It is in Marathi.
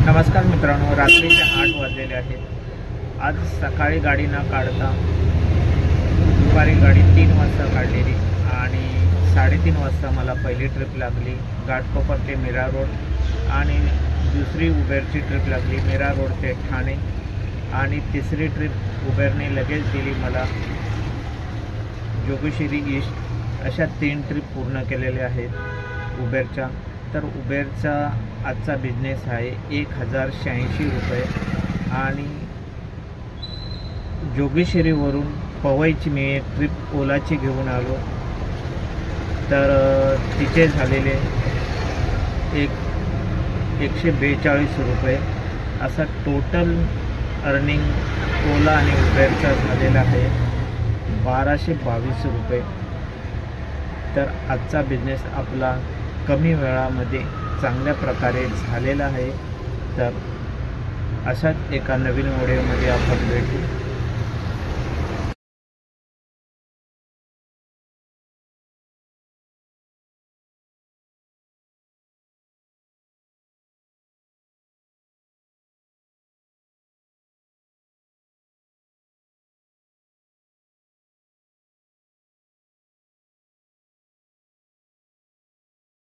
नमस्कार मित्रांनो, रात्रीचे 8 वाजलेले आहेत। आज सकाळी गाडी न काढता दुपारी गाडी 3 वाजता काढलेली आणि 3:30 वाजता मला पहिली ट्रिप लागली घाटकोपर ते मीरा रोड आणि दुसरी उबेरची ट्रिप लागली मीरा रोड ते ठाणे आणि तिसरी ट्रिप उबेरने लगेच दिली मला जोगेश्वरी ईस्ट। अशा 3 ट्रिप पूर्ण केलेल्या आहेत उबेरच्या। तर उबेरचा आजचा बिझनेस आहे 1086 रुपये आणि जोगेश्वरीवरून पवईची मी एक ट्रिप ओलाची घेऊन आलो, तर तिचे झालेले 142 रुपये। असा टोटल अर्निंग ओला आणि उबेरचा झालेला आहे 1222 रुपये। तर आजचा बिझनेस आपला कमी वेळामध्ये चांगल्या प्रकारे झालेला आहे। तर अशाच एका नवीन व्हिडिओमध्ये आपण भेटू।